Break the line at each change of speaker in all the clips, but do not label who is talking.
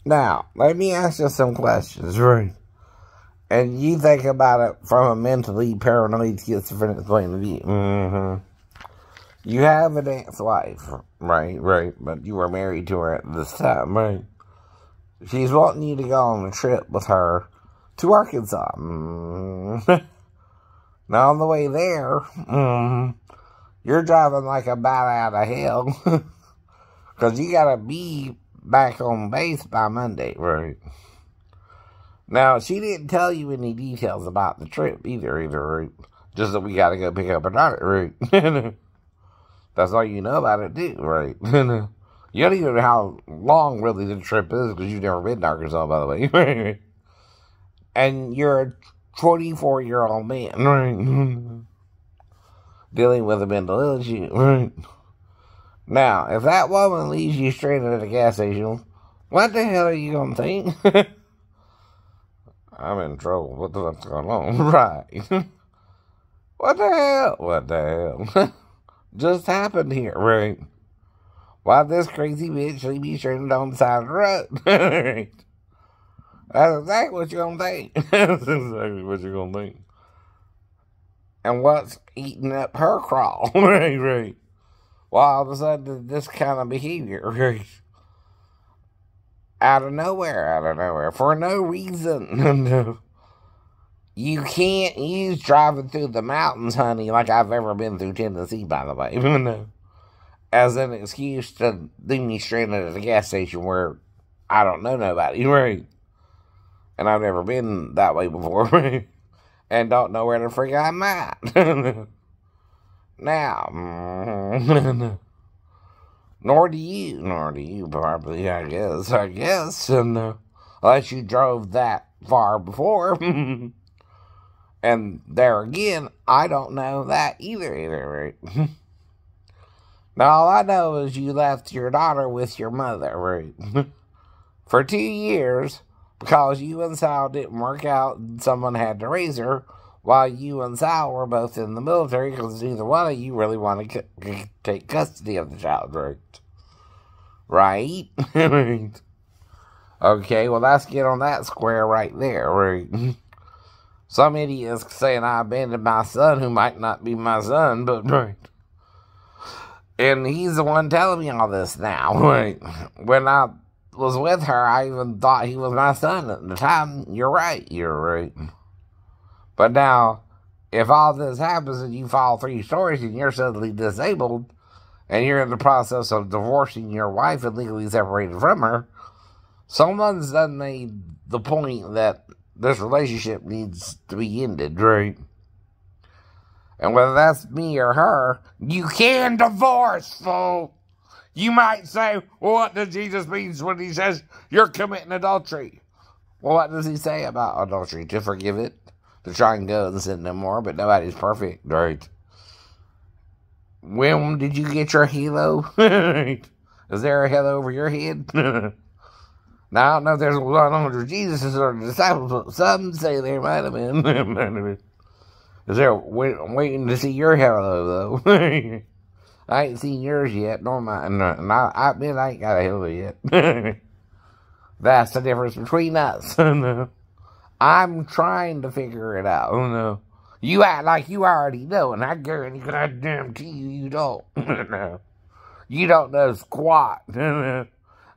Now, let me ask you some questions, right? And you think about it from a mentally paranoid schizophrenic point of view. You have an ex-wife, right? But you were married to her at this time, right? She's wanting you to go on a trip with her to Arkansas. Now, on the way there, you're driving like a bat out of hell. Because you got to be back on base by Monday, right? Now, she didn't tell you any details about the trip either, right? Just that we got to go pick up her daughter, right? That's all you know about it, too, right? You don't even know how long, really, the trip is, because you've never been to Arkansas, by the way. And you're a 24-year-old man, right? Dealing with a mental issue, right? Now, if that woman leaves you stranded at a gas station, what the hell are you going to think? I'm in trouble. What the fuck's going on? Right. What the hell? Just happened here, right? Why this crazy bitch leave me stranded on the side of the road? Right. That's exactly what you're going to think. That's exactly what you're going to think. And what's eating up her crawl? Right. Well, all of a sudden, this kind of behavior, right? Out of nowhere, for no reason. You can't use driving through the mountains, honey, like I've ever been through Tennessee, by the way, as an excuse to leave me stranded at a gas station where I don't know nobody, right? And I've never been that way before, right? And don't know where the freak I'm at. Now, nor do you, probably, I guess, and unless you drove that far before. And there again, I don't know that either, right? Now, all I know is you left your daughter with your mother, right? For 2 years, because you and Sal didn't work out and someone had to raise her, while you and Sal were both in the military, because neither one of you really want to take custody of the child, right? Right? Right. Okay, well, let's get on that square right there, right? Some idiots saying I abandoned my son, who might not be my son, but right. And he's the one telling me all this now, right? When I was with her, I even thought he was my son at the time. You're right. But now, if all this happens and you file 3 stories and you're suddenly disabled, and you're in the process of divorcing your wife and legally separated from her, someone's done made the point that this relationship needs to be ended, right? And whether that's me or her, you can divorce, fool. You might say, well, what does Jesus mean when he says you're committing adultery? Well, what does he say about adultery? To forgive it, to try and go and sin no more, but nobody's perfect, right? When did you get your halo? Is there a halo over your head? Now, I don't know if there's 100 Jesuses or disciples, but some say there might have been. Is there, I'm waiting to see your halo, though. I ain't seen yours yet, nor mine. And I admit I ain't got a halo yet. That's the difference between us. I'm trying to figure it out. You act like you already know, and I guarantee goddamn you don't. No. You don't know squat.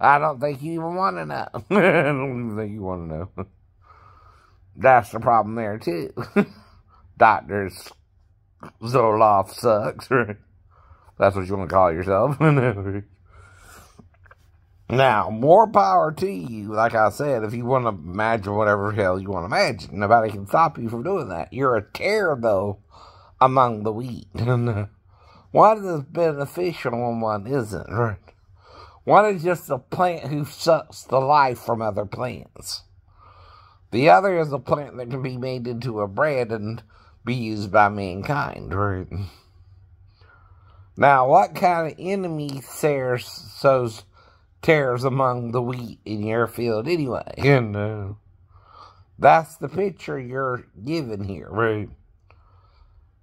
I don't think you even want to know. I don't even think you want to know. That's the problem there, too. Dr. Zoloff sucks, right? That's what you want to call yourself. Now, more power to you, like I said, if you want to imagine whatever the hell you want to imagine. Nobody can stop you from doing that. You're a terror, though, among the wheat. One is beneficial and one isn't, right? One is just a plant who sucks the life from other plants. The other is a plant that can be made into a bread and be used by mankind, right? Now, what kind of enemy sows tares among the wheat in your field anyway? And that's the picture you're given here, right?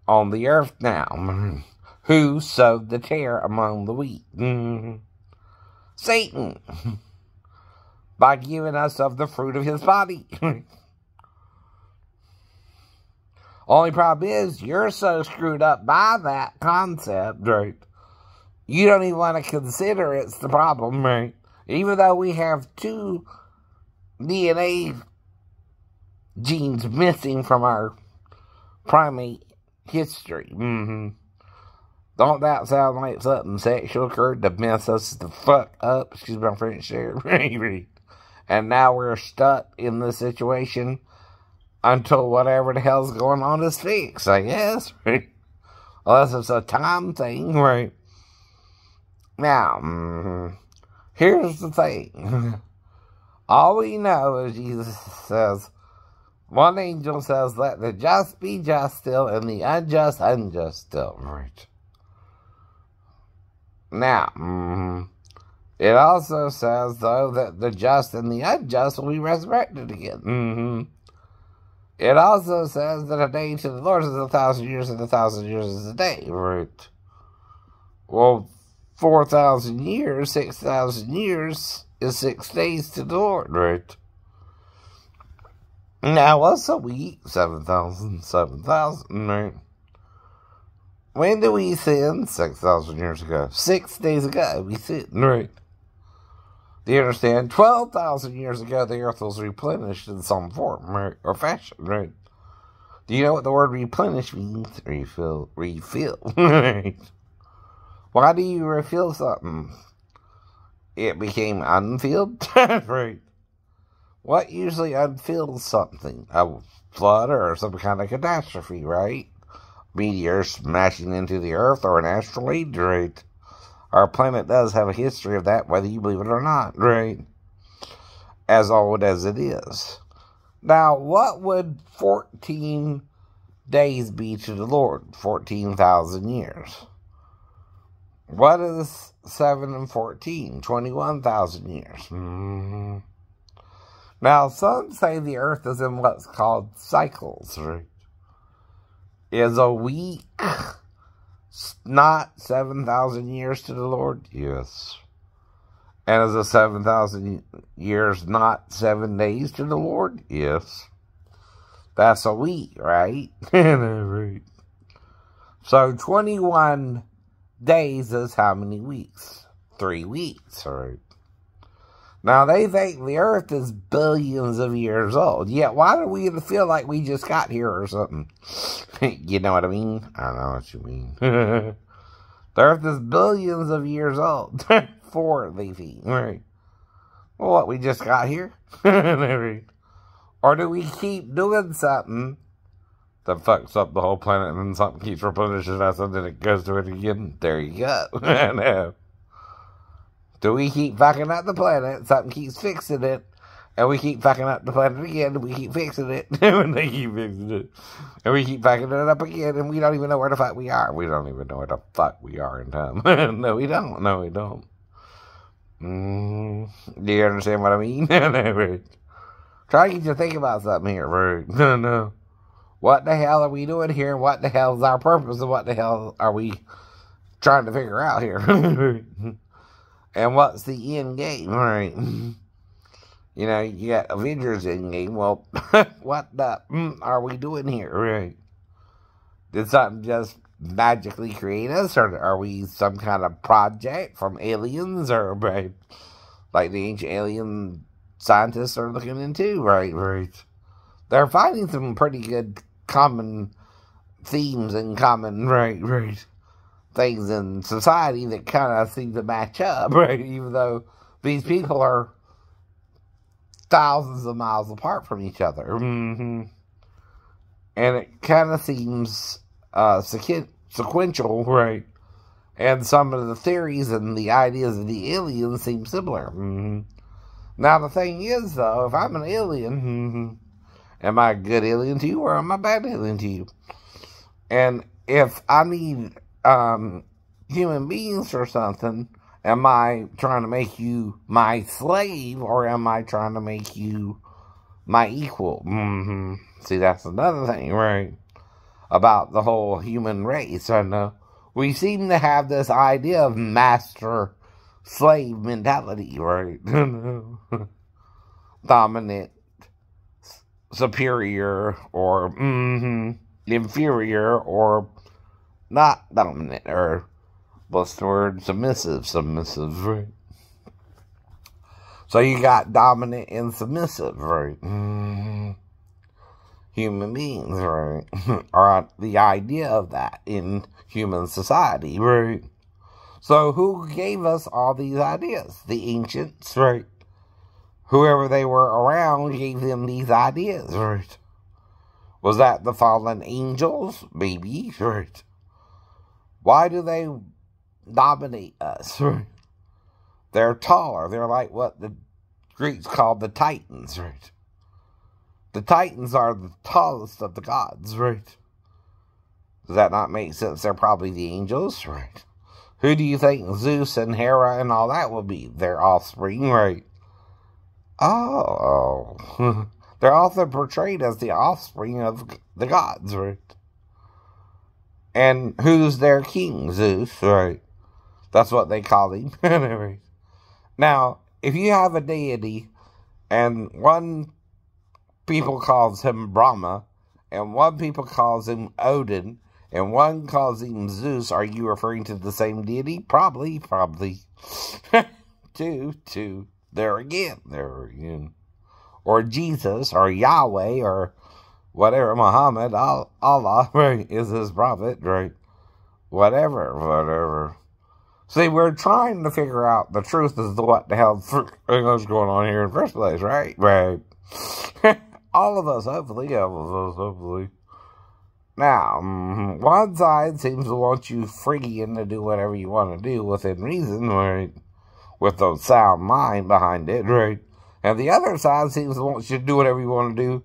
On the earth now. Who sowed the tare among the wheat? Satan. by giving us of the fruit of his body. Only problem is, you're so screwed up by that concept, right? You don't even want to consider it's the problem, right? Even though we have 2 DNA genes missing from our primate history. Don't that sound like something sexual occurred to mess us the fuck up? Excuse my French there. And now we're stuck in this situation until whatever the hell's going on is fixed, I guess, right? Unless it's a time thing, right? Now, here's the thing. All we know is Jesus says, one angel says, let the just be just still and the unjust unjust still, right? Now, it also says, though, that the just and the unjust will be resurrected again. It also says that a day to the Lord is 1,000 years and 1,000 years is a day, right? Well, 4,000 years, 6,000 years is 6 days to the Lord, right? Now, what's a week? 7,000, 7,000, right? When did we sin? 6,000 years ago. 6 days ago, we sinned, right? Do you understand? 12,000 years ago, the earth was replenished in some form, right? Or fashion, right? Do you know what the word replenish means? Refill, right? Why do you refill something? It became unfilled, right? What usually unfills something? A flood or some kind of catastrophe, right? Meteor smashing into the earth or an asteroid, right? Our planet does have a history of that, whether you believe it or not, right? As old as it is. Now, what would 14 days be to the Lord? 14,000 years. What is 7 and 14? 21,000 years. Now, some say the earth is in what's called cycles, right? Is a week not 7,000 years to the Lord? Yes. And is a 7,000 years not 7 days to the Lord? Yes. That's a week, right? Right. So 21 days is how many weeks? 3 weeks, right? Now, they think the earth is billions of years old. Yet, why do we feel like we just got here or something? You know what I mean? I know what you mean. The earth is billions of years old. 4 leafy, right? Well, what, we just got here? Or do we keep doing something that fucks up the whole planet and then something keeps replenishing us and then it goes to it again? There you go. No. Do we keep fucking up the planet, something keeps fixing it, and we keep fucking up the planet again, and we keep fixing it, and they keep fixing it, and we keep fucking it up again, and we don't even know where the fuck we are. We don't even know where the fuck we are in time. No, we don't. No, we don't. Do you understand what I mean? Try to get you to think about something here, right? No. What the hell are we doing here, and what the hell is our purpose, and what the hell are we trying to figure out here? And what's the end game, right? You know, you got Avengers end game. Well, what the are we doing here, right? Did something just magically create us, or are we some kind of project from aliens, or right? Like the ancient alien scientists are looking into, right? Right. They're finding some pretty good common themes and common, right. Things in society that kind of seem to match up, right? Even though these people are thousands of miles apart from each other. And it kind of seems sequential, right? And some of the theories and the ideas of the aliens seem similar. Now, the thing is, though, if I'm an alien, am I a good alien to you or am I a bad alien to you? And if I need human beings or something, am I trying to make you my slave or am I trying to make you my equal? See, that's another thing, right? About the whole human race. I know we seem to have this idea of master-slave mentality, right? dominant, superior, or inferior, or not dominant, or what's the word? Submissive, right? So you got dominant and submissive, right? Human beings, right? Or the idea of that in human society, right? So who gave us all these ideas? The ancients, right? Whoever they were around gave them these ideas, right? Was that the fallen angels? Maybe, right? Why do they dominate us, right? They're taller. They're like what the Greeks called the Titans, right? The Titans are the tallest of the gods, right? Does that not make sense? They're probably the angels, right? Who do you think Zeus and Hera and all that will be? Their offspring, right? Oh. They're also portrayed as the offspring of the gods, right? And who's their king? Zeus, right? That's what they call him. Now, if you have a deity, and one people calls him Brahma, and one people calls him Odin, and one calls him Zeus, are you referring to the same deity? Probably. Two. There again. Or Jesus, or Yahweh, or whatever, Muhammad, Allah, right, is his prophet, right? Whatever. See, we're trying to figure out the truth as to what the hell is going on here in the first place, right? Right. All of us, hopefully. Now, one side seems to want you free and to do whatever you want to do within reason, right? With a sound mind behind it, right? And the other side seems to want you to do whatever you want to do,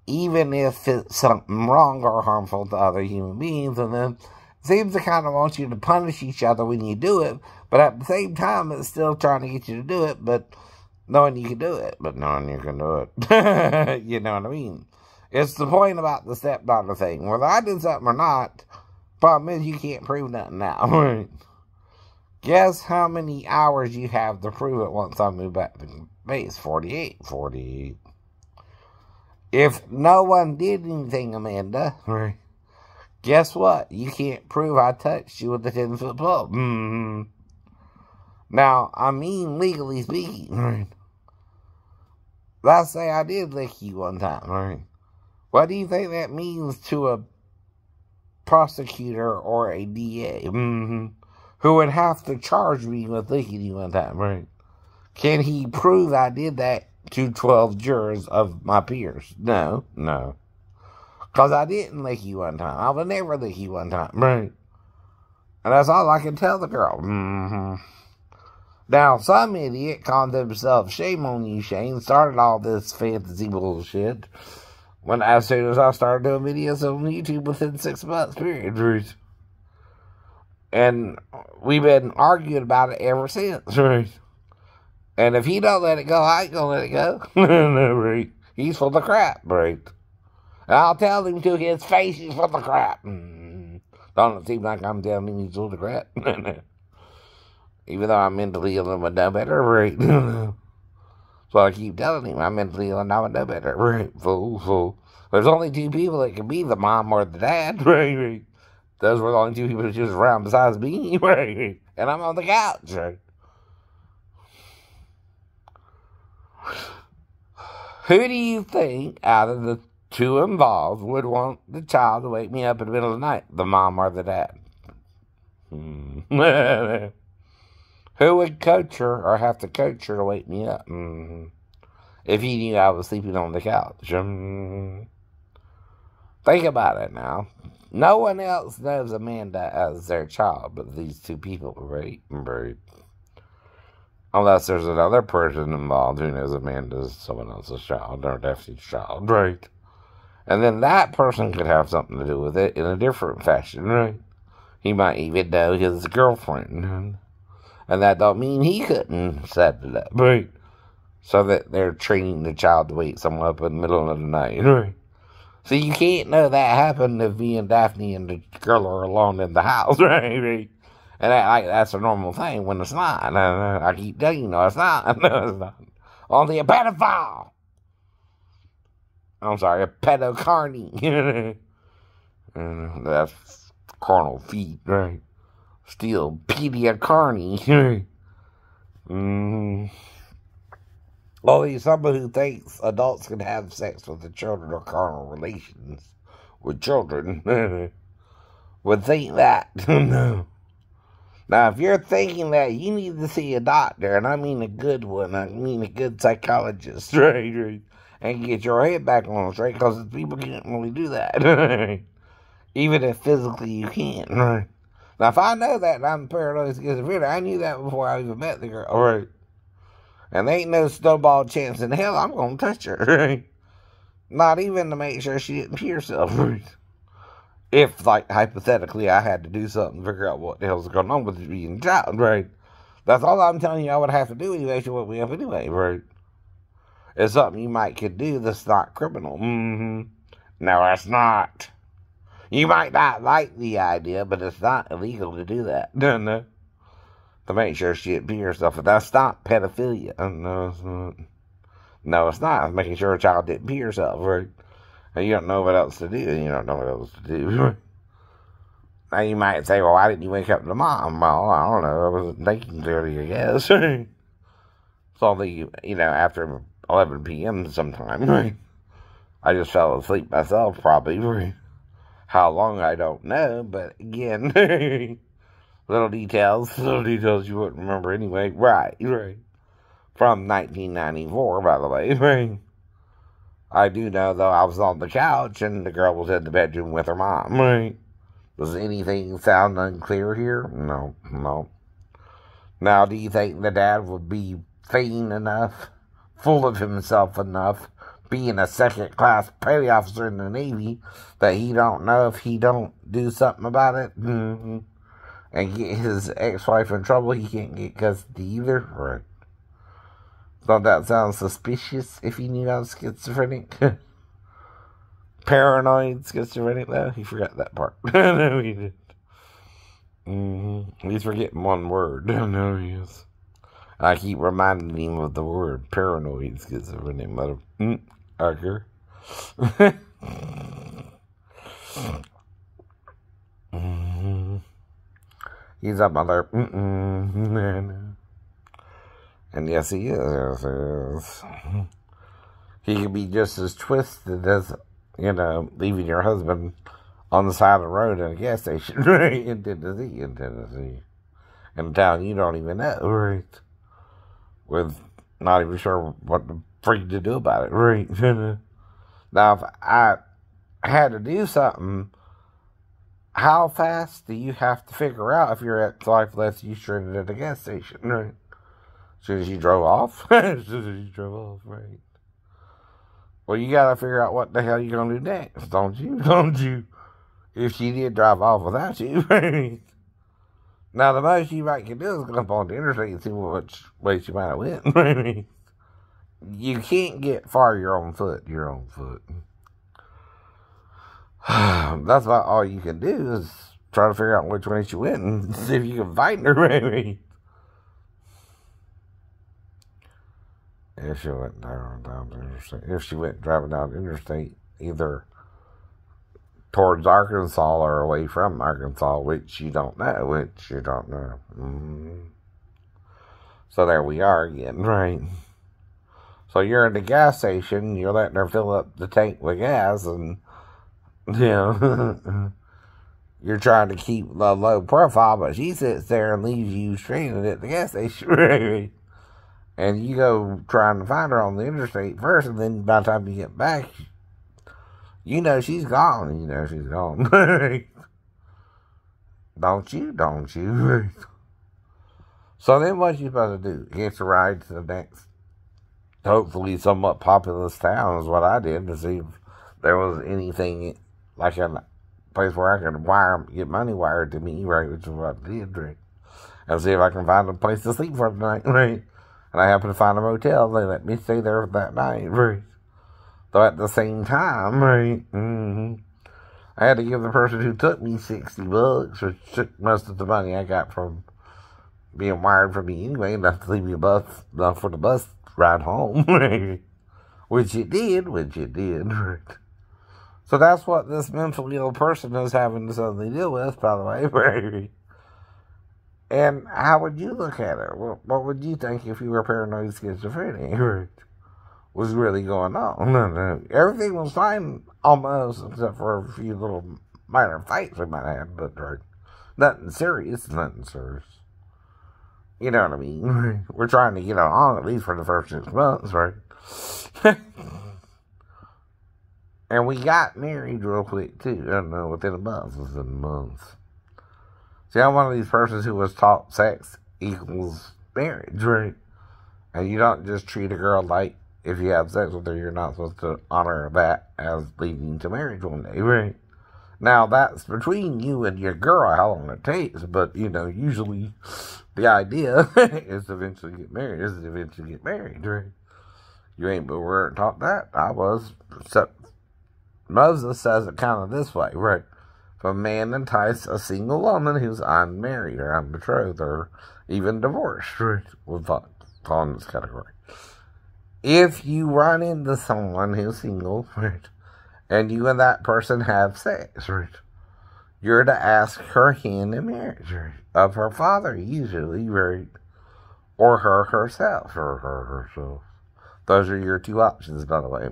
even if it's something wrong or harmful to other human beings, and then seems to kind of want you to punish each other when you do it, but at the same time, it's still trying to get you to do it, but knowing you can do it, but knowing you can do it. You know what I mean? It's the point about the stepdaughter thing. Whether I did something or not, problem is you can't prove nothing now, right? Guess how many hours you have to prove it once I move back to base? 48. If no one did anything, Amanda, right? Guess what? You can't prove I touched you with a 10-foot pole. Now, I mean legally speaking, right? Let's say I did lick you one time, right? What do you think that means to a prosecutor or a DA? Who would have to charge me with licking you one time, right? Can he prove I did that to 12 jurors of my peers? No. Because I didn't lick you one time. I would never lick you one time, right? And that's all I can tell the girl. Now, some idiot called themselves Shame on You, Shane, started all this fantasy bullshit as soon as I started doing videos on YouTube within 6 months, period. And we've been arguing about it ever since, right? And if he don't let it go, I ain't gonna let it go. No, right? He's full of crap, right? And I'll tell him to his face he's full of crap. Don't it seem like I'm telling him he's full of crap? Even though I'm mentally ill and would know better, right? So I keep telling him I'm mentally ill and I would know better, right? Fool. There's only two people that can be the mom or the dad, right? Those were the only two people that was around besides me, right? And I'm on the couch, right? Who do you think out of the two involved would want the child to wake me up in the middle of the night? The mom or the dad? Who would coach her or have to coach her to wake me up? If he knew I was sleeping on the couch. Think about it now. No one else knows Amanda as their child but these two people, right? Unless there's another person involved who knows Amanda's someone else's child or Daphne's child, right? And then that person could have something to do with it in a different fashion, right? He might even know his girlfriend. And that don't mean he couldn't set it up, right? So that they're training the child to wake someone up in the middle of the night, right? So you can't know that happened if me and Daphne and the girl are alone in the house, right? And that's a normal thing when it's not. I keep telling you, no, it's not. No, it's not. Only a pedophile. I'm sorry, a pedocarny. That's carnal feet, right? Still pediacarny. Only someone who thinks adults can have sex with the children or carnal relations with children would think that. No. Now, if you're thinking that, you need to see a doctor, and I mean a good one. I mean a good psychologist, right? And get your head back on straight, because people can't really do that, even if physically you can't, right? Now, if I know that and I'm paranoid schizophrenic, I knew that before I even met the girl, right? And there ain't no snowball chance in hell I'm going to touch her, right? Not even to make sure she didn't pee herself, right? If, like, hypothetically, I had to do something to figure out what the hell's going on with being a child, right? That's all I'm telling you I would have to do anyway to what we have anyway, right? It's something you might could do that's not criminal. No, it's not. You might not like the idea, but it's not illegal to do that. No. To make sure she didn't pee herself. But that's not pedophilia. No, it's not. No, it's not. It's making sure a child didn't pee herself, right? And you don't know what else to do. You don't know what else to do. Now you might say, well, why didn't you wake up the mom? Well, I don't know. I wasn't thinking clearly, I guess. It's only, after 11 p.m. sometime, right? I just fell asleep myself, probably, right? How long, I don't know, but again, little details you wouldn't remember anyway. Right. From 1994, by the way, right? I do know, though, I was on the couch and the girl was in the bedroom with her mom, right? Does anything sound unclear here? No. Now, do you think the dad would be vain enough, full of himself enough, being a second-class petty officer in the Navy, that he don't know if he don't do something about it and get his ex-wife in trouble, he can't get custody either? Right. Don't that sound suspicious if he knew I was schizophrenic? Paranoid schizophrenic, though? He forgot that part. No, he didn't. He's forgetting one word. No, he is. I keep reminding him of the word paranoid schizophrenic. Motherfucker. He's up on there. And yes, he is. He can be just as twisted as, leaving your husband on the side of the road at a gas station, right? In Tennessee. In a town you don't even know, right? With not even sure what the freak to do about it, right? Now, if I had to do something, how fast do you have to figure out if your ex-wife lets you stranded at a gas station, right? As soon as you drove off? As soon as you drove off, right? Well, you gotta figure out what the hell you're gonna do next, don't you? Don't you? If she did drive off without you, right? Now, the most you might can do is go up on the interstate and see which way she might have went, right? You can't get far your own foot. That's about all you can do is try to figure out which way she went and see if you can find her, right? If she went down the interstate, if she went driving down the interstate, either towards Arkansas or away from Arkansas, which you don't know. So there we are again, right? So you're in the gas station, you're letting her fill up the tank with gas, and, you're trying to keep a low profile, but she sits there and leaves you stranded at the gas station, right? And you go trying to find her on the interstate first, and then by the time you get back, she's gone. She's gone. Don't you? So then what you supposed to do? Hitch a ride to the next, hopefully somewhat populous town is what I did, to see if there was anything like a place where I could get money wired to me, right, which is what I did, right? And see if I can find a place to sleep for the night, right? And I happened to find a motel. They let me stay there that night, right? Though at the same time, right, I had to give the person who took me $60, which took most of the money I got from being wired for me anyway, enough to leave me enough for the bus ride home. Which it did, right? So that's what this mentally ill person is having to suddenly deal with, by the way, right? And how would you look at it? What would you think if you were paranoid schizophrenic, right? Was really going on? Everything was fine, almost, except for a few little minor fights we might have had, but right. Nothing serious. You know what I mean? We're trying to get on at least for the first 6 months, right? And we got married real quick, too. I don't know, within a month. See, I'm one of these persons who was taught sex equals marriage, right? And you don't just treat a girl like if you have sex with her, you're not supposed to honor that as leading to marriage one day, right? Now, that's between you and your girl, how long it takes, but, usually the idea is to eventually get married, right? You ain't, but we weren't taught that. I was, except Moses says it kind of this way, right? If a man entice a single woman who's unmarried or unbetrothed or even divorced, right? We'll fall in this category. If you run into someone who's single, right, and you and that person have sex, right, you're to ask her hand in marriage, right, of her father, usually, right, or her herself, Those are your two options, by the way.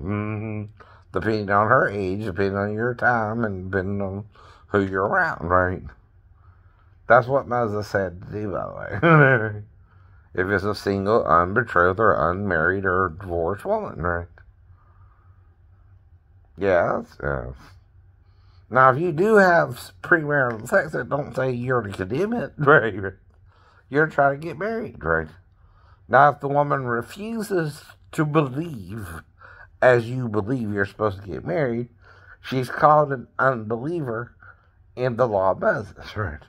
Depending on her age, depending on your time, and depending on who you're around, right? That's what Moses said to do, by the way. If it's a single, unbetrothed, or unmarried, or divorced woman, right? Yes. Now, if you do have premarital sex, it don't say you're to condemn it, right? You're trying to get married, right? Now, if the woman refuses to believe as you believe you're supposed to get married, she's called an unbeliever in the law of Moses, right?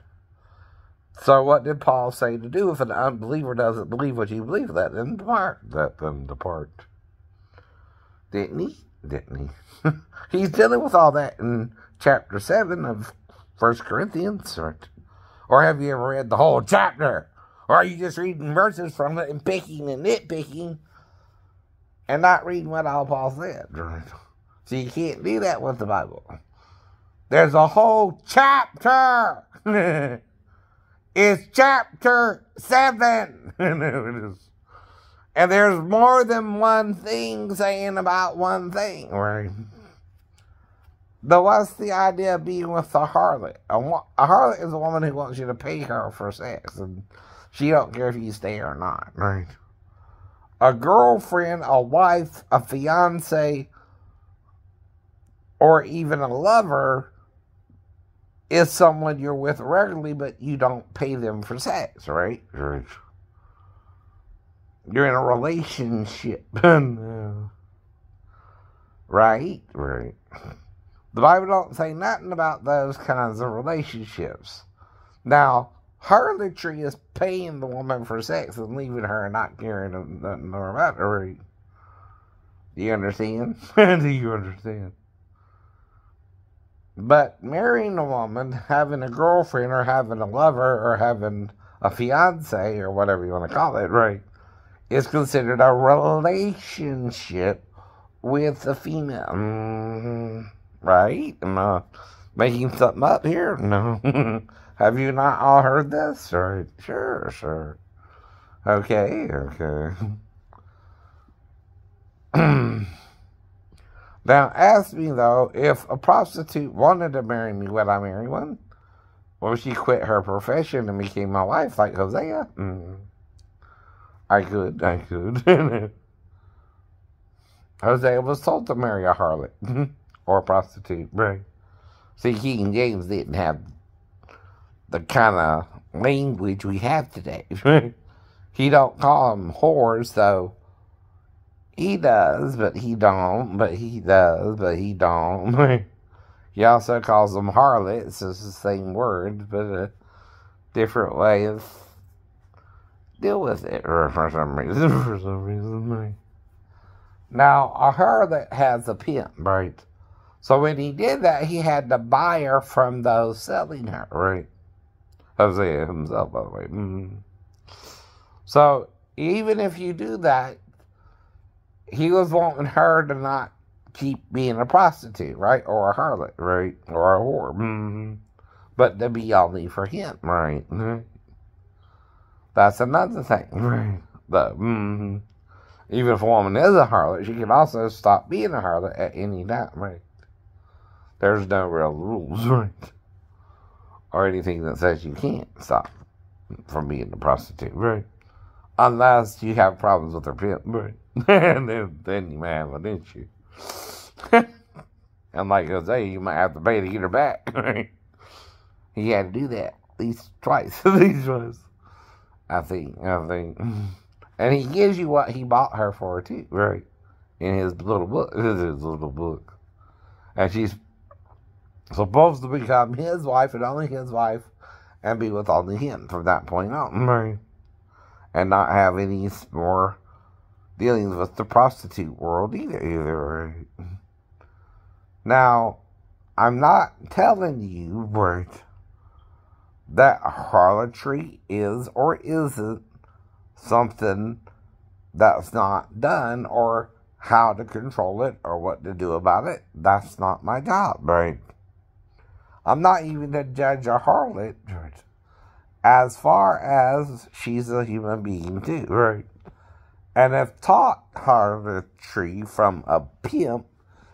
So what did Paul say to do if an unbeliever doesn't believe what you believe? Let them depart. Didn't he? He's dealing with all that in chapter 7 of 1 Corinthians, right? Or have you ever read the whole chapter? Or are you just reading verses from it and picking and nitpicking and not reading what all Paul said, right? So you can't do that with the Bible. There's a whole chapter. It's chapter 7. And there's more than one thing saying about one thing, right? What's the idea of being with a harlot? A harlot is a woman who wants you to pay her for sex, and she don't care if you stay or not, right? A girlfriend, a wife, a fiance, or even a lover is someone you're with regularly, but you don't pay them for sex, right? You're in a relationship. Right? The Bible don't say nothing about those kinds of relationships. Now, harlotry is paying the woman for sex and leaving her and not caring nothing more about her, right? Do you understand? Do you understand? But marrying a woman, having a girlfriend, or having a lover, or having a fiance, or whatever you want to call it, right, is considered a relationship with the female. Right? Am I making something up here? No. Have you not all heard this? Right? Sure. Okay. Now, ask me, though, if a prostitute wanted to marry me, would I marry one? Or she quit her profession and became my wife, like Hosea? I could. Hosea was told to marry a harlot or a prostitute, right? See, King James didn't have the kind of language we have today. He don't call them whores, though. He does, but he don't. But he does, but he don't. He also calls them harlots. It's the same word, but a different way of deal with it, or for some reason. Now, a harlot has a pimp, right? So when he did that, he had to buy her from those selling her, right? Hosea himself, by the way. So even if you do that, he was wanting her to not keep being a prostitute, right? Or a harlot, right? Or a whore. But to be only for him, right? That's another thing, right? But, even if a woman is a harlot, she can also stop being a harlot at any time, right? There's no real rules, right? Or anything that says you can't stop from being a prostitute, right? Unless you have problems with her pimp, right? And then you might have an issue. And like I say, you might have to pay to get her back, right? He had to do that at least twice. I think. And he gives you what he bought her for, too, right? In his little book. And she's supposed to become his wife and only his wife and be with only him from that point on, right? And not have any more dealings with the prostitute world either, right? Now, I'm not telling you, right, that harlotry is or isn't something that's not done, or how to control it, or what to do about it. That's not my job, right? I'm not even to judge a harlot, right? As far as she's a human being too, right? And if taught harlotry from a pimp,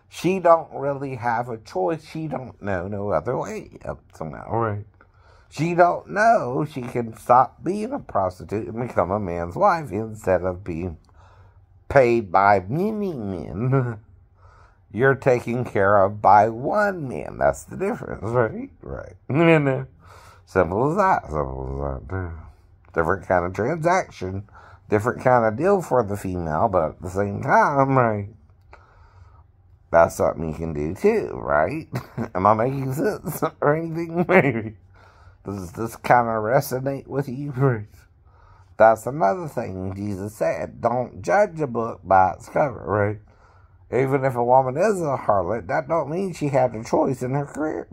she don't really have a choice. She don't know no other way up to now, right? She don't know she can stop being a prostitute and become a man's wife instead of being paid by many men. You're taken care of by one man. That's the difference, right? Right. Simple as that. Different kind of transaction. Different kind of deal for the female, but at the same time, right? That's something you can do too, right? Am I making sense or anything? Maybe. Does this kind of resonate with you? Right? That's another thing Jesus said. Don't judge a book by its cover, right? Even if a woman is a harlot, that don't mean she had a choice in her career.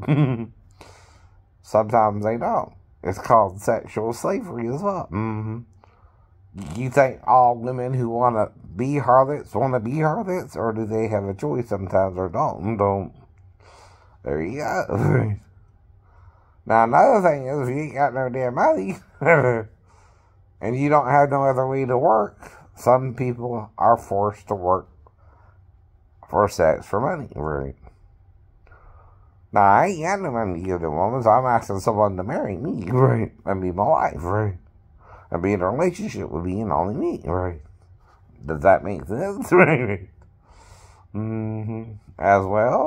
Sometimes they don't. It's called sexual slavery as well. You think all women who want to be harlots, or do they have a choice sometimes or don't? There you go. Now, another thing is, if you ain't got no damn money, and you don't have no other way to work, some people are forced to work for sex for money, right? Now, I ain't got no money to give to women, so I'm asking someone to marry me, right? And be my wife, right? And be in a relationship with me and only me, right? Does that make sense? Right? As well.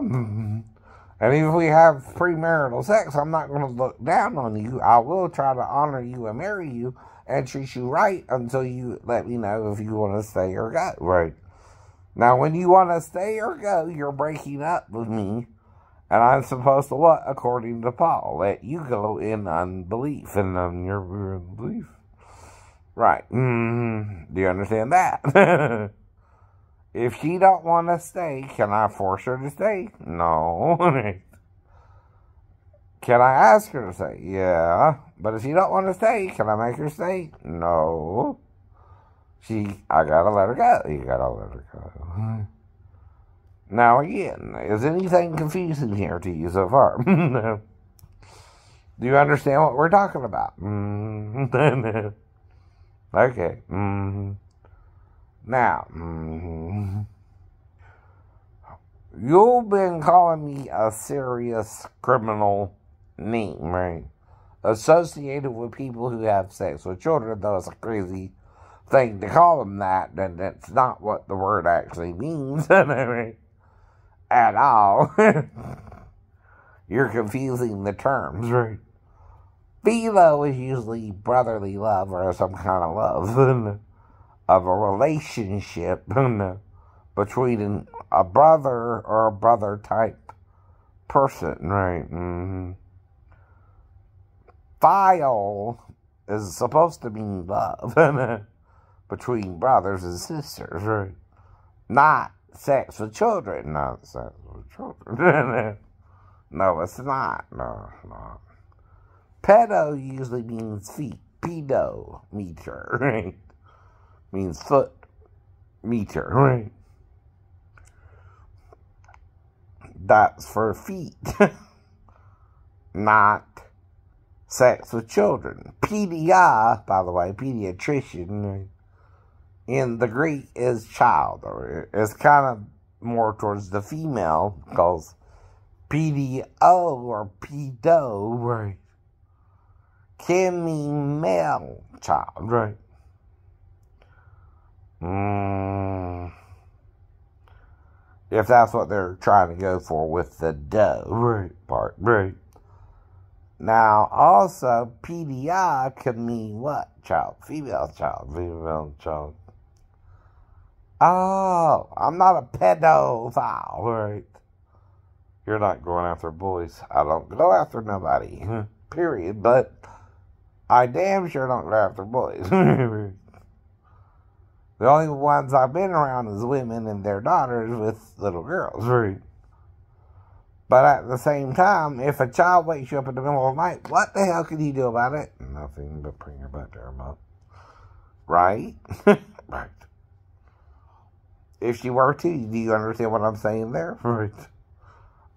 And if we have premarital sex, I'm not going to look down on you. I will try to honor you and marry you and treat you right until you let me know if you want to stay or go, right? Now, when you want to stay or go, you're breaking up with me. And I'm supposed to what? According to Paul, let you go in unbelief. And your unbelief. Right. Do you understand that? If she don't want to stay, can I force her to stay? No. Can I ask her to stay? Yeah. But if she don't want to stay, can I make her stay? No. I gotta let her go. You gotta let her go. Now again, is anything confusing here to you so far? No. Do you understand what we're talking about? Okay. Now, you've been calling me a serious criminal name, right? Associated with people who have sex with children, though it's a crazy thing to call them that, and that's not what the word actually means, at all. You're confusing the terms, right? Philo is usually brotherly love or some kind of love of a relationship between a brother or a brother type person, right? Philo is supposed to mean love between brothers and sisters, right? Not sex with children, not sex with children. No, it's not. No, it's not. Pedo usually means feet. Pedo meter, right? Means foot meter, right? that's for feet, not sex with children. Pedia, by the way, pediatrician, in the Greek is child, or it's kind of more towards the female, because pedio or pedo, right, can mean male child, right? If that's what they're trying to go for with the dough, right, part, right. Now, also, pedia can mean what? Child, female child, female child. Oh, I'm not a pedophile, right? You're not going after boys. I don't go after nobody, period. But I damn sure don't go after boys. The only ones I've been around is women and their daughters with little girls, right? But at the same time, if a child wakes you up in the middle of the night, what the hell can you do about it? Nothing but bring her back to her mom. Right? Right. If she were to, do you understand what I'm saying there? Right.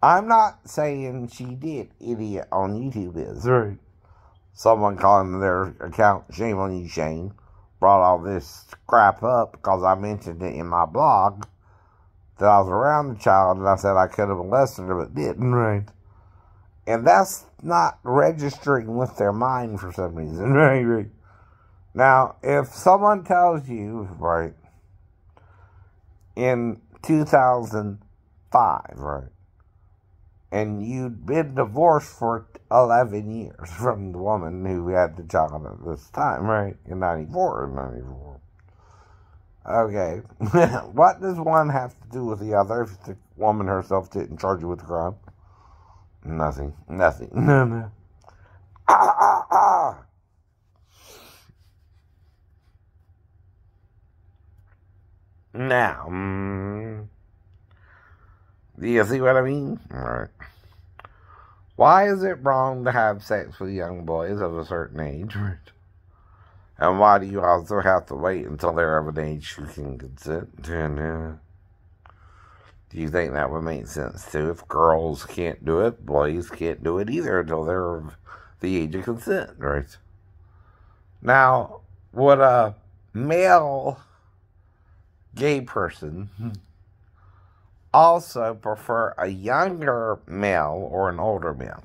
I'm not saying she did. Idiot on YouTube is. Right. Someone calling their account, shame on you, Shane, brought all this crap up because I mentioned it in my blog that I was around the child and I said I could have molested her but didn't. Right. And that's not registering with their mind for some reason. Right, right. Now, if someone tells you, right, in 2005, right, and you'd been divorced for 11 years from the woman who had the child at this time, right, in 94. Okay, what does one have to do with the other if the woman herself didn't charge you with the crime? Nothing. No. Now, do you see what I mean? Right. Why is it wrong to have sex with young boys of a certain age? Right. And why do you also have to wait until they're of an age who can consent? Do you think that would make sense too? If girls can't do it, boys can't do it either until they're of the age of consent, right? Now, would a male gay person also prefer a younger male or an older male?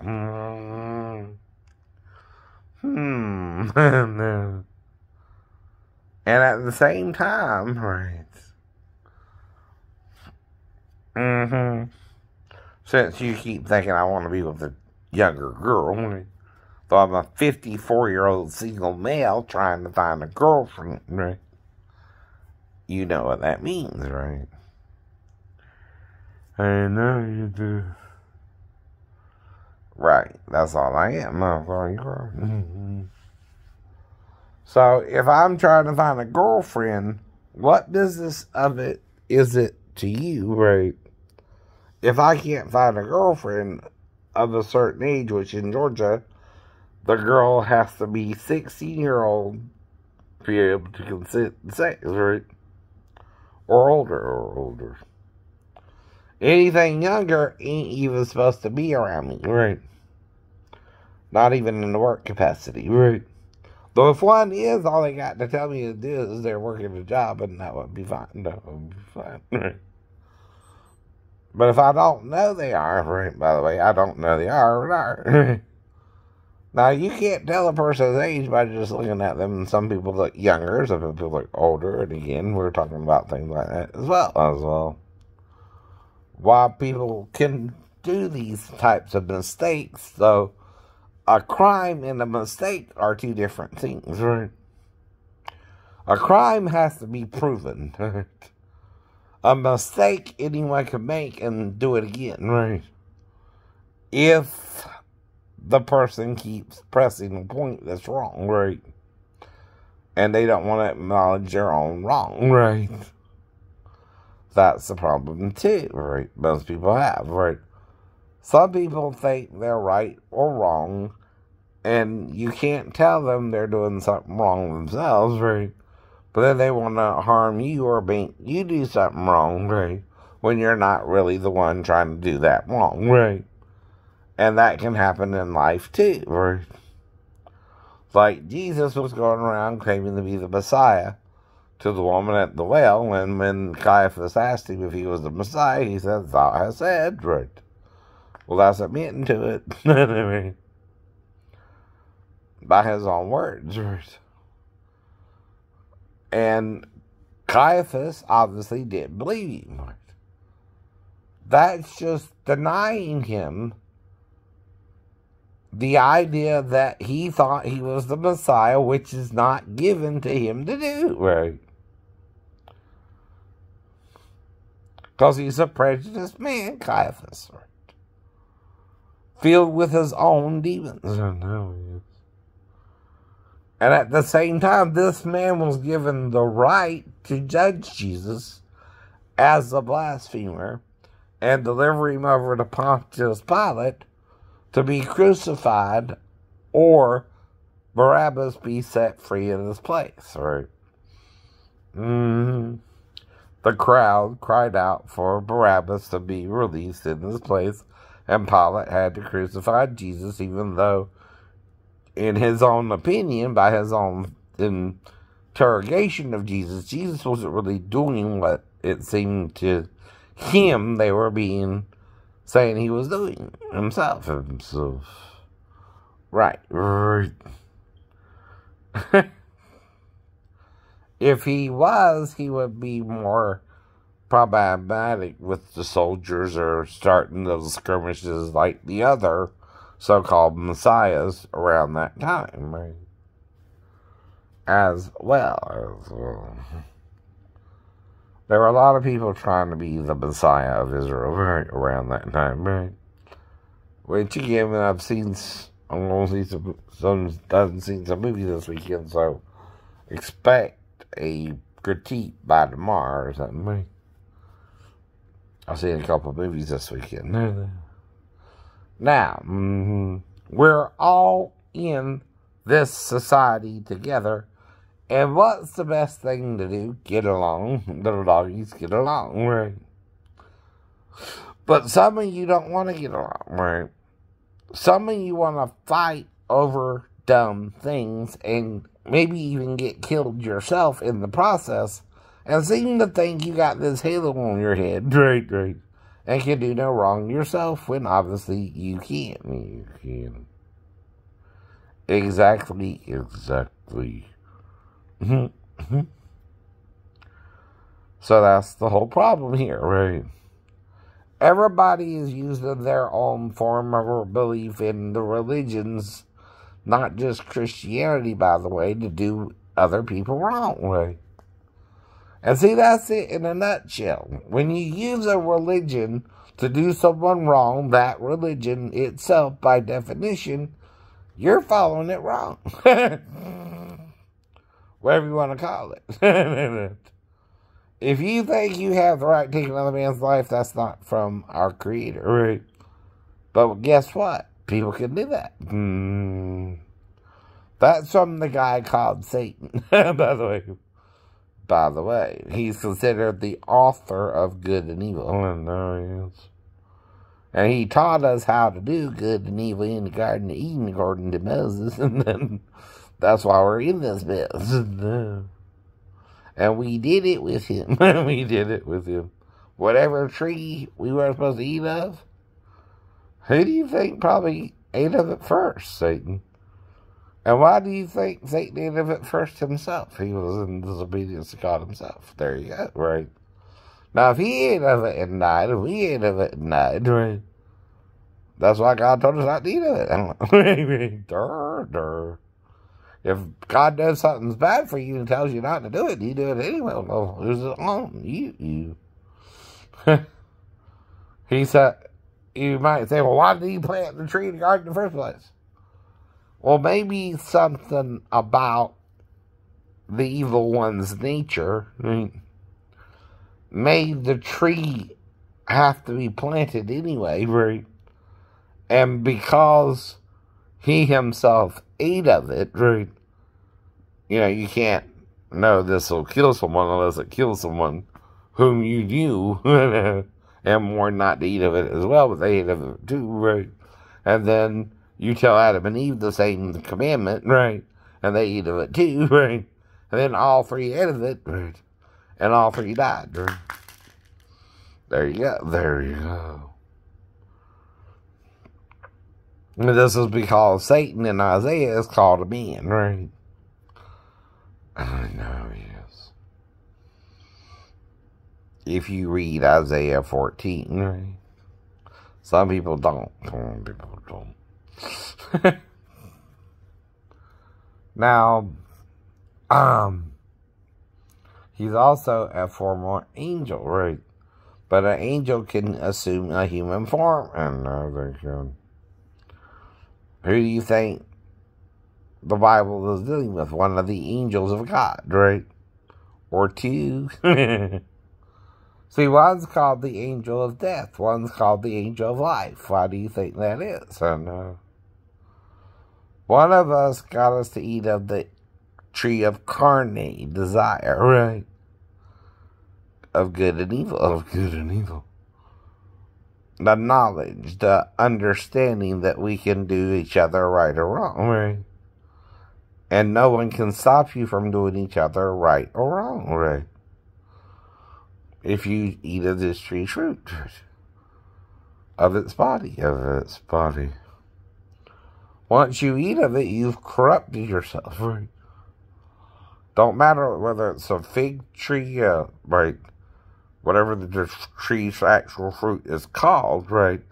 No. And at the same time, right, since you keep thinking I want to be with a younger girl, right, so I'm a 54-year-old single male trying to find a girlfriend, right? You know what that means, right? I know you do. Right, that's all I am. So, if I'm trying to find a girlfriend, what business of it is it to you, right? If I can't find a girlfriend of a certain age, which in Georgia, the girl has to be 16-year-old to be able to consent to sex, right? Or older. Anything younger ain't even supposed to be around me, right? Not even in the work capacity, right? Though if one is, all they got to tell me to do is they're working a job, and that would be fine. That would be fine, right? But if I don't know they are, right, by the way, I don't know they are. Now, you can't tell a person's age by just looking at them. Some people look younger, some people look older, and again, we're talking about things like that as well. Why people can do these types of mistakes, though a crime and a mistake are two different things, right? A crime has to be proven, right? A mistake anyone can make and do it again, right? If the person keeps pressing the point that's wrong, right? And they don't want to acknowledge their own wrong, right? That's the problem too, right? Most people have, right? Some people think they're right or wrong, and you can't tell them they're doing something wrong themselves, right? But then they want to harm you or make you do something wrong, right? when you're not really the one trying to do that wrong, right? And that can happen in life too, right? Like Jesus was going around claiming to be the Messiah to the woman at the well, and when Caiaphas asked him if he was the Messiah, he said, "Thou hast said," right? Well, that's admitting to it. I mean, by his own words, right? And Caiaphas obviously didn't believe him, right? That's just denying him the idea that he thought he was the Messiah, which is not given to him to do, right? Because he's a prejudiced man, Caiaphas, right? Filled with his own demons. I know he is. And at the same time, this man was given the right to judge Jesus as a blasphemer and deliver him over to Pontius Pilate to be crucified, or Barabbas be set free in his place, right? The crowd cried out for Barabbas to be released in his place, and Pilate had to crucify Jesus, even though, in his own opinion, by his own interrogation of Jesus, Jesus wasn't really doing what it seemed to him they were saying he was doing himself. Right. If he was, he would be more problematic with the soldiers, or starting those skirmishes like the other so-called messiahs around that time, right? As well. There were a lot of people trying to be the Messiah of Israel right around that time, right? Which again, I'm going to see some movies this weekend, so expect a critique by tomorrow or something, right? I've seen a couple of movies this weekend. Now, we're all in this society together, and what's the best thing to do? Get along. Little doggies, get along, right? But some of you don't want to get along, right? Some of you want to fight over dumb things and maybe even get killed yourself in the process, and seem to think you got this halo on your head, right, and can do no wrong yourself, when obviously you can't. You can. Exactly. So that's the whole problem here, right? Everybody is using their own form of belief in the religions, not just Christianity, by the way, to do other people wrong, right? And see, that's it in a nutshell. When you use a religion to do someone wrong, that religion itself, by definition, you're following it wrong. Whatever you want to call it. If you think you have the right to take another man's life, that's not from our Creator, right? But guess what? People can do that. That's from the guy called Satan, by the way. He's considered the author of good and evil. And he taught us how to do good and evil in the Garden of Eden, according to Moses. And then that's why we're in this mess. And we did it with him. Whatever tree we were supposed to eat of, who do you think probably ate of it first? Satan. And why do you think Satan ate of it first himself? He was in disobedience to God himself. There you go, right? Now, if he ate of it and died, if we ate of it and died, right? That's why God told us not to eat of it. If God does something bad for you and tells you not to do it, you do it anyway. Well, who's it on? You. He said, you might say, well, why did he plant the tree in the garden in the first place? Well, maybe something about the evil one's nature made the tree have to be planted anyway, right? And because he himself ate of it, right? You know, you can't know this will kill someone unless it kills someone whom you knew, and warned not to eat of it as well, but they ate of it too, right? And then you tell Adam and Eve the same commandment, right? And they eat of it too, right? And then all three ate of it, right? And all three died, right? There you go, there you go. And this is because Satan in Isaiah is called a man, right? I know, yes. If you read Isaiah 14, right? Some people don't. Some people don't. Now, he's also a former angel, right? But an angel can assume a human form, and they can. Who do you think the Bible is dealing with? One of the angels of God, right? Or two? See, one's called the angel of death. One's called the angel of life. Why do you think that is? I know. One of us got us to eat of the tree of carnal, desire, right? Of good and evil. Of good and evil. The knowledge, the understanding that we can do each other right or wrong, right? And no one can stop you from doing each other right or wrong, right? If you eat of this tree's fruit, of its body, Once you eat of it, you've corrupted yourself, right? Don't matter whether it's a fig tree, right? Whatever the tree's actual fruit is called, right?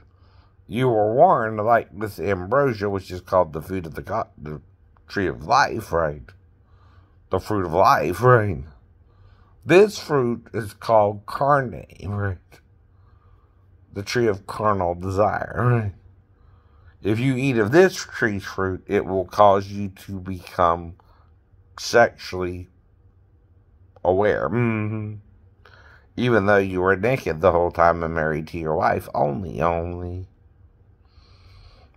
You were warned, like this ambrosia, which is called the fruit of the tree of life, right? The fruit of life, right? This fruit is called carnal, right? The tree of carnal desire, right? If you eat of this tree's fruit, it will cause you to become sexually aware. Even though you were naked the whole time and married to your wife, only.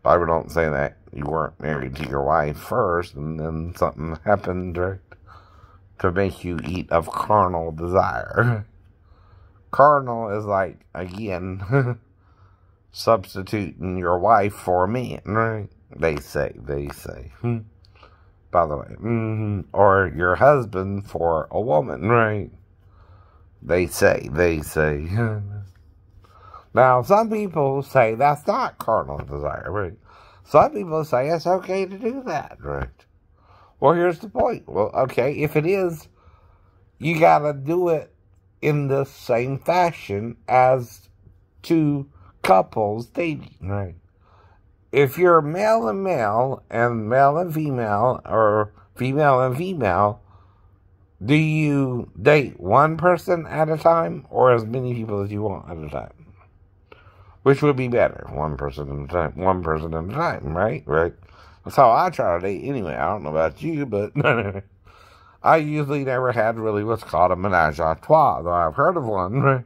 Bible don't say that you weren't married to your wife first, and then something happened, right, to make you eat of carnal desire. Carnal is like, again, substituting your wife for a man, right? They say. By the way, or your husband for a woman, right? They say. Now, some people say that's not carnal desire, right? Some people say it's okay to do that, right? Well, here's the point. Well, okay, if it is, you gotta do it in the same fashion as two couples dating, right? If you're male and male, and male and female, or female and female, do you date one person at a time, or as many people as you want at a time? Which would be better? One person at a time, right? Right? That's how I try to date anyway. I don't know about you, but I usually never had really what's called a menage a trois, though I've heard of one, right?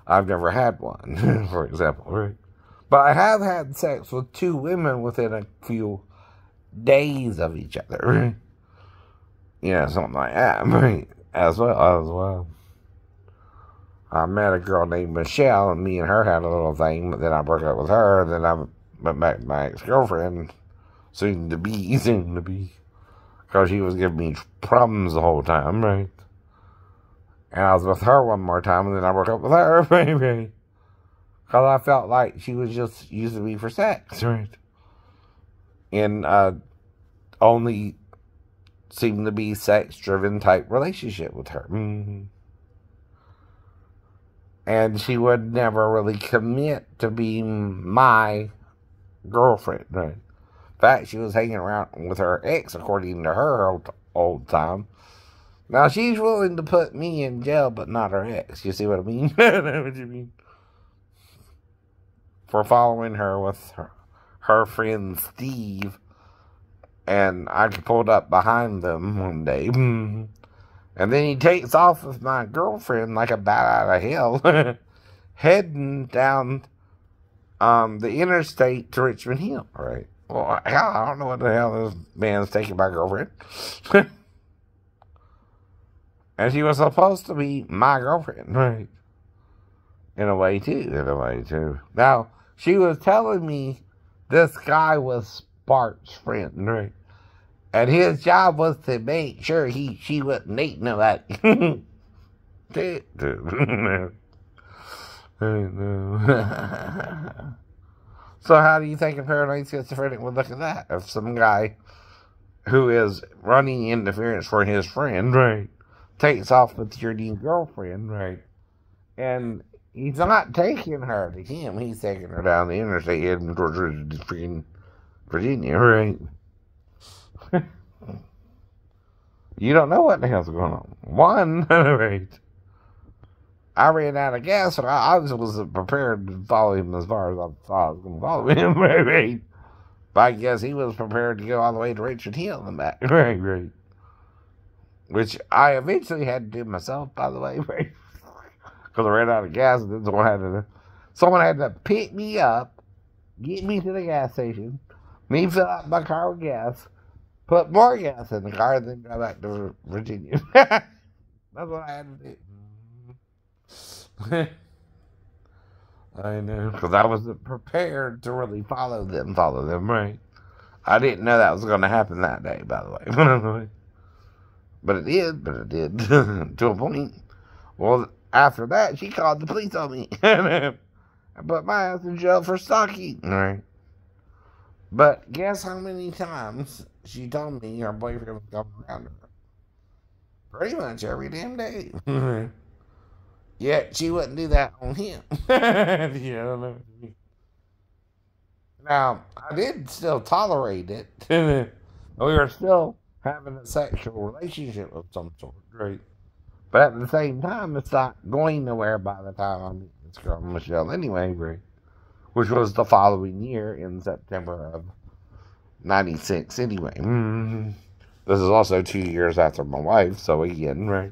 I've never had one, for example, right? But I have had sex with two women within a few days of each other, right? Yeah, something like that, right? As well. I met a girl named Michelle, and me and her had a little thing, but then I broke up with her, and then I went back to my ex-girlfriend, soon to be, because she was giving me problems the whole time, right? And I was with her one more time, and then I broke up with her, right? Because I felt like she was just using me for sex, right? And only seemed to be sex-driven type relationship with her. And she would never really commit to being my girlfriend, right? In fact, she was hanging around with her ex, according to her old time. Now, she's willing to put me in jail, but not her ex. You see what I mean? I know what you mean. For following her with her friend Steve. And I pulled up behind them one day. And then he takes off with my girlfriend like a bat out of hell. Heading down the interstate to Richmond Hill, right? Well, hell, I don't know what the hell this man's taking my girlfriend. And she was supposed to be my girlfriend, right? In a way, too. Now, she was telling me this guy was Spark's friend, right? And his job was to make sure she wouldn't date nobody. So how do you think a paranoid schizophrenic would look at that? If some guy who is running interference for his friend, right, takes off with your new girlfriend, right, and he's not taking her to him, he's taking her down the interstate heading towards freaking Virginia, right? You don't know what the hell's going on. One, right, I ran out of gas, and I was prepared to follow him as far as I thought I was going to follow him, right? But I guess he was prepared to go all the way to Richard Hill and back, right. Which I eventually had to do myself, by the way, right? Because I ran out of gas, and then someone had to pick me up, get me to the gas station, me fill out my car with gas, put more gas in the car, and then go back to Virginia. That's what I had to do. I know, because I wasn't prepared to really follow them, right? I didn't know that was going to happen that day, by the way. But it did, to a point. Well, after that, she called the police on me. I put my ass in jail for stalking, right? But guess how many times she told me her boyfriend was coming around her? Pretty much every damn day. Yet she wouldn't do that on him. Yeah. Now, I did still tolerate it. We were still having a sexual relationship of some sort, right? But at the same time, it's not going nowhere by the time I meet this girl, Michelle, anyway, right? Which was the following year in September of 96, anyway. This is also 2 years after my wife, so again, right?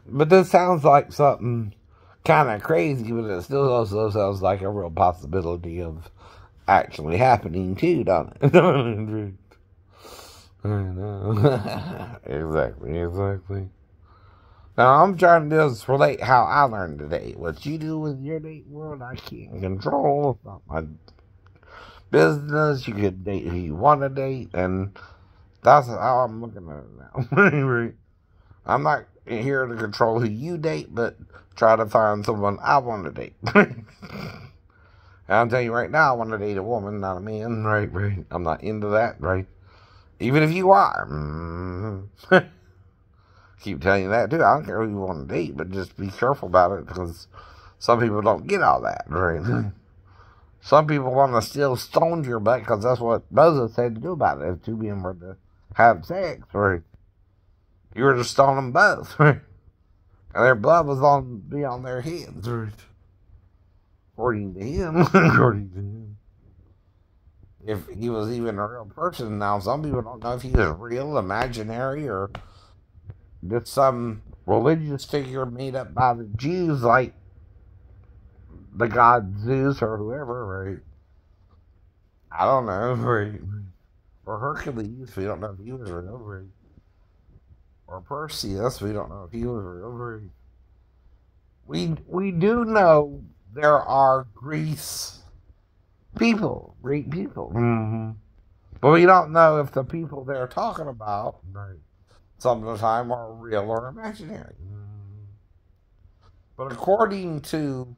But this sounds like something kind of crazy, but it still also sounds like a real possibility of actually happening too, don't it? I know. Exactly. Now, I'm trying to just relate how I learned to date. What you do with your date world, I can't control. It's not my business. You could date who you want to date, and that's how I'm looking at it now. I'm not here to control who you date, but try to find someone I want to date. And I'll tell you right now, I want to date a woman, not a man, right? I'm not into that, right? Even if you are. Keep telling you that, too. I don't care who you want to date, but just be careful about it, because some people don't get all that, right? Some people want to still stone your butt, because that's what Moses said to do about it, if two men were to have sex, right? You were to stone them both, right? And their blood was be on their heads, right? According to him. If he was even a real person. Now, some people don't know if he was real, imaginary, or just some religious figure made up by the Jews, like the god Zeus or whoever, right? I don't know, right? Or Hercules, we don't know if he was real, right? Or Perseus, we don't know if he was real, right? We do know there are Greek people. But we don't know if the people they're talking about, right, some of the time are real or imaginary. But according to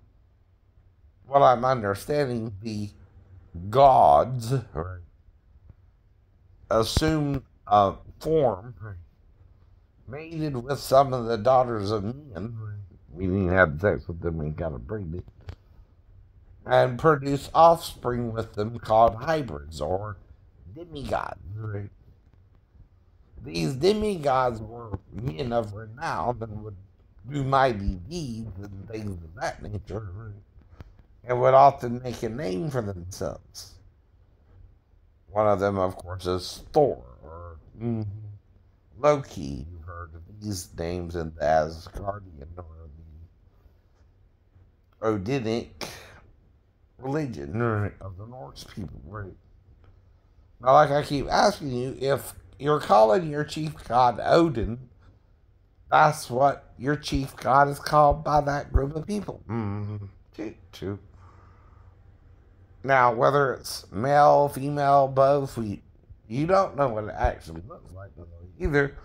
what I'm understanding, the gods, right, assumed a form, right, mated with some of the daughters of men, right, meaning had sex with them and got them pregnant, and produced offspring with them called hybrids or demigods, right? These demigods were men of renown and would do mighty deeds and things of that nature, right? And would often make a name for themselves. One of them, of course, is Thor or Loki. You've heard of these names in the Asgardian or the Odinic religion, right, of the Norse people, right? Now, like I keep asking you, if you're calling your chief god Odin. That's what your chief god is called by that group of people. True. Now, whether it's male, female, both, you don't know what it actually looks like either,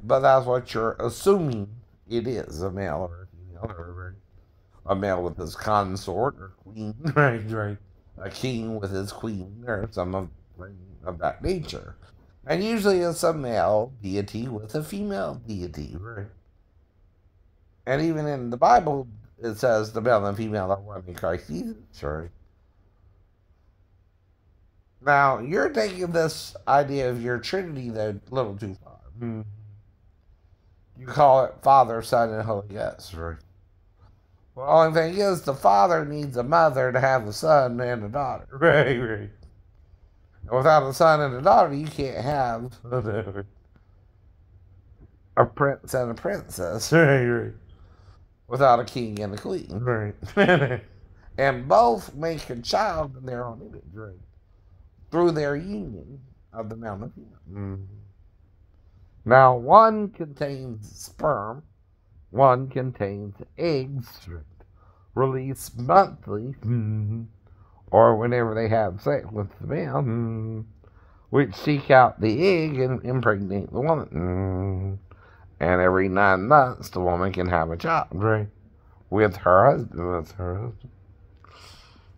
but that's what you're assuming it is, a male or a female, or a male with his consort or queen, right, a king with his queen, or some of that nature. And usually it's a male deity with a female deity, right? And even in the Bible, it says the male and female are one in Christ Jesus, right? Now, you're taking this idea of your Trinity, though, a little too far. You call it Father, Son, and Holy Ghost, right? Well, the only thing is, the father needs a mother to have a son and a daughter. Right. And without a son and a daughter, you can't have a prince and a princess. Right. Without a king and a queen. Right. And both make a child in their own image, right? Through their union of the male and female. Now, one contains sperm, one contains eggs, released monthly, or whenever they have sex with the male, which seek out the egg and impregnate the woman. And every 9 months, the woman can have a child, right? With her husband.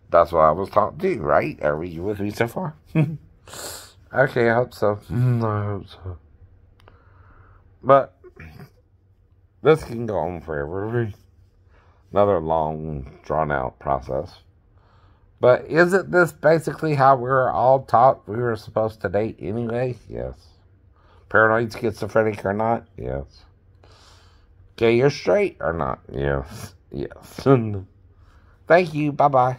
That's what I was taught to do, right? Are you with me so far? Okay, I hope so. I hope so. But this can go on forever. Another long, drawn-out process. But isn't this basically how we're all taught we were supposed to date anyway? Yes. Paranoid, schizophrenic or not? Yes. Gay or straight or not? Yes. Thank you. Bye-bye.